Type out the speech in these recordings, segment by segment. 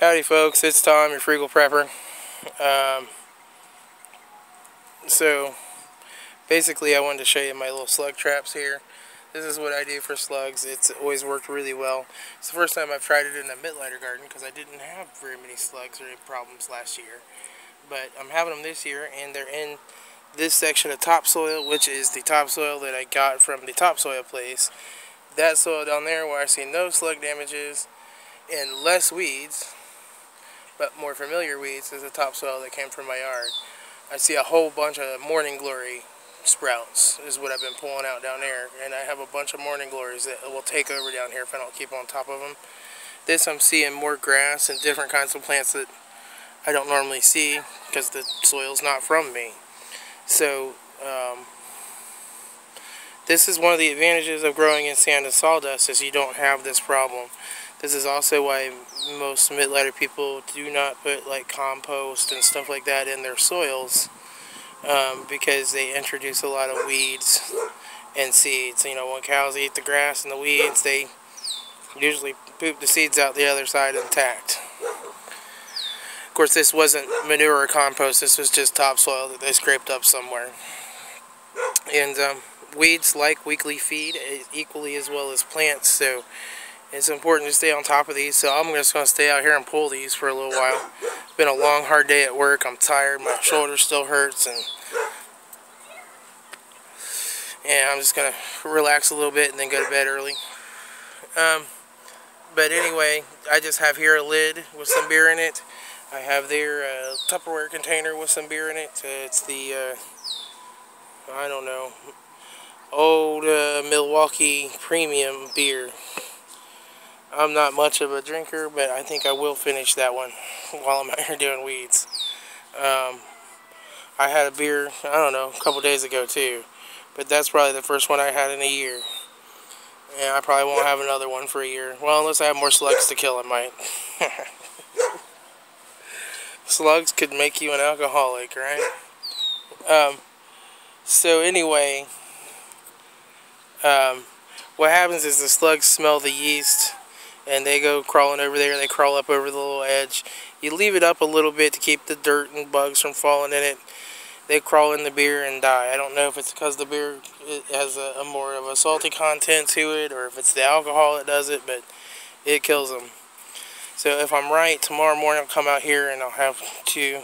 Howdy folks, it's Tom, your frugal prepper. So basically I wanted to show you my little slug traps here. This is what I do for slugs. It's always worked really well. It's the first time I've tried it in a Mittleider garden because I didn't have very many slugs or any problems last year. But I'm having them this year, and they're in this section of topsoil, which is the topsoil that I got from the topsoil place. That soil down there where I see no slug damages and less weeds, but more familiar weeds, is the topsoil that came from my yard. I see a whole bunch of morning glory sprouts is what I've been pulling out down there, and I have a bunch of morning glories that will take over down here if I don't keep on top of them. This, I'm seeing more grass and different kinds of plants that I don't normally see because the soil's not from me. So this is one of the advantages of growing in sand and sawdust, is you don't have this problem. This is also why most Mittleider people do not put like compost and stuff like that in their soils, because they introduce a lot of weeds and seeds. You know, when cows eat the grass and the weeds, they usually poop the seeds out the other side intact. Of course, this wasn't manure or compost. This was just topsoil that they scraped up somewhere. And weeds like weekly feed equally as well as plants, so it's important to stay on top of these. So I'm just going to stay out here and pull these for a little while. It's been a long, hard day at work. I'm tired. My shoulder still hurts, and I'm just going to relax a little bit and then go to bed early. But anyway, I just have here a lid with some beer in it. I have there a Tupperware container with some beer in it. It's the, I don't know, old Milwaukee premium beer. I'm not much of a drinker, but I think I will finish that one while I'm out here doing weeds. I had a beer, I don't know, a couple days ago too, but that's probably the first one I had in a year. And I probably won't have another one for a year. Well, unless I have more slugs to kill, I might. Slugs could make you an alcoholic, right? So anyway, what happens is the slugs smell the yeast, and they go crawling over there. They crawl up over the little edge. You leave it up a little bit to keep the dirt and bugs from falling in it. They crawl in the beer and die. I don't know if it's because the beer has a more of a salty content to it, or if it's the alcohol that does it, but it kills them. So if I'm right, tomorrow morning I'll come out here and I'll have 2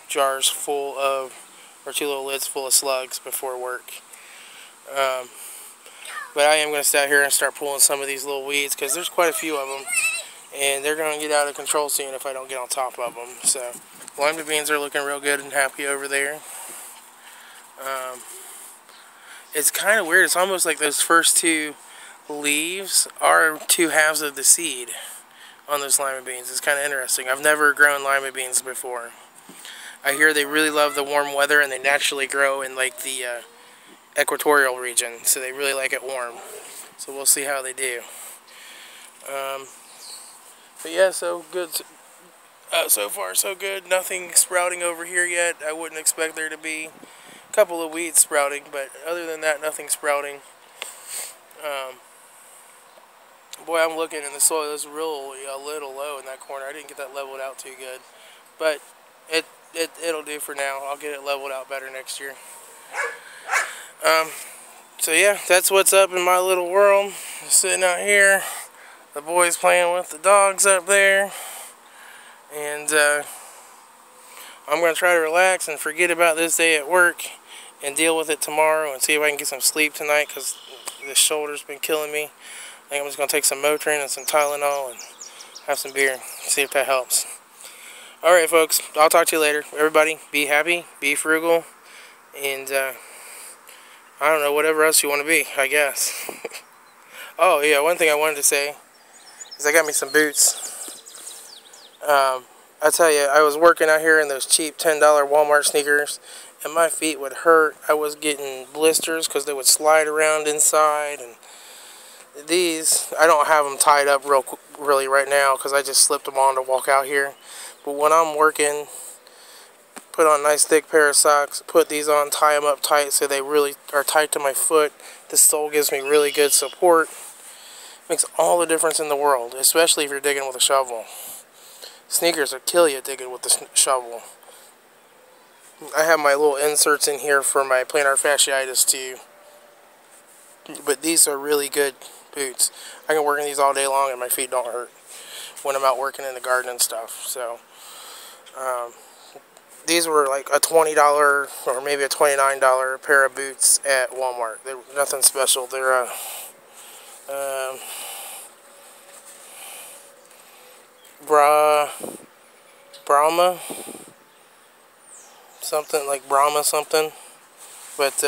jars full of, or 2 little lids full of slugs before work. But I am going to stay out here and start pulling some of these little weeds, because there's quite a few of them, and they're going to get out of control soon if I don't get on top of them. So lima beans are looking real good and happy over there. It's kind of weird. It's almost like those first 2 leaves are 2 halves of the seed on those lima beans. It's kind of interesting. I've never grown lima beans before. I hear they really love the warm weather, and they naturally grow in like the equatorial region, so they really like it warm. So we'll see how they do. But yeah, so good. So far so good. Nothing sprouting over here yet. I wouldn't expect there to be. A couple of weeds sprouting, but other than that, nothing sprouting. Boy, I'm looking, and the soil is really a little low in that corner. I didn't get that leveled out too good, but it'll do for now. I'll get it leveled out better next year. So yeah, that's what's up in my little world. I'm sitting out here, the boys playing with the dogs up there, and I'm going to try to relax and forget about this day at work and deal with it tomorrow and see if I can get some sleep tonight, because this shoulder's been killing me. I think I'm just going to take some Motrin and some Tylenol and have some beer, see if that helps. Alright folks, I'll talk to you later. Everybody, be happy, be frugal, and I don't know, whatever else you want to be, I guess. Oh yeah, one thing I wanted to say is I got me some boots. I tell you, I was working out here in those cheap $10 Walmart sneakers, and my feet would hurt. I was getting blisters because they would slide around inside. And these, I don't have them tied up really right now because I just slipped them on to walk out here. But when I'm working, put on a nice thick pair of socks, put these on, tie them up tight so they really are tight to my foot. The sole gives me really good support. Makes all the difference in the world, especially if you're digging with a shovel. Sneakers will kill you digging with the shovel. I have my little inserts in here for my plantar fasciitis too. But these are really good boots. I can work in these all day long and my feet don't hurt when I'm out working in the garden and stuff. So, these were like a $20 or maybe a $29 pair of boots at Walmart. They're nothing special. They're Brahma, something like Brahma something, but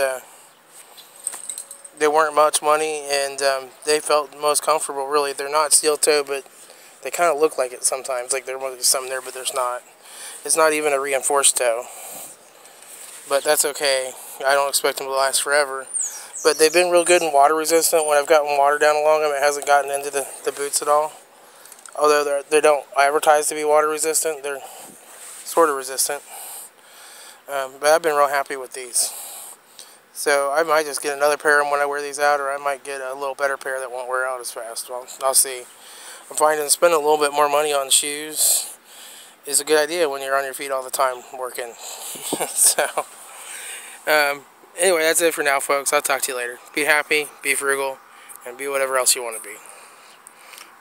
they weren't much money, and they felt most comfortable. Really, they're not steel toe, but they kind of look like it sometimes. Like there's something there, but there's not. It's not even a reinforced toe, but that's okay. I don't expect them to last forever. But they've been real good and water resistant. When I've gotten water down along them, it hasn't gotten into the boots at all. Although they don't advertise to be water resistant, they're sort of resistant. But I've been real happy with these. So I might just get another pair of them when I wear these out, or I might get a little better pair that won't wear out as fast. Well, I'll see. I'm finding spending a little bit more money on shoes is a good idea when you're on your feet all the time working. So, anyway, that's it for now, folks. I'll talk to you later. Be happy, be frugal, and be whatever else you want to be.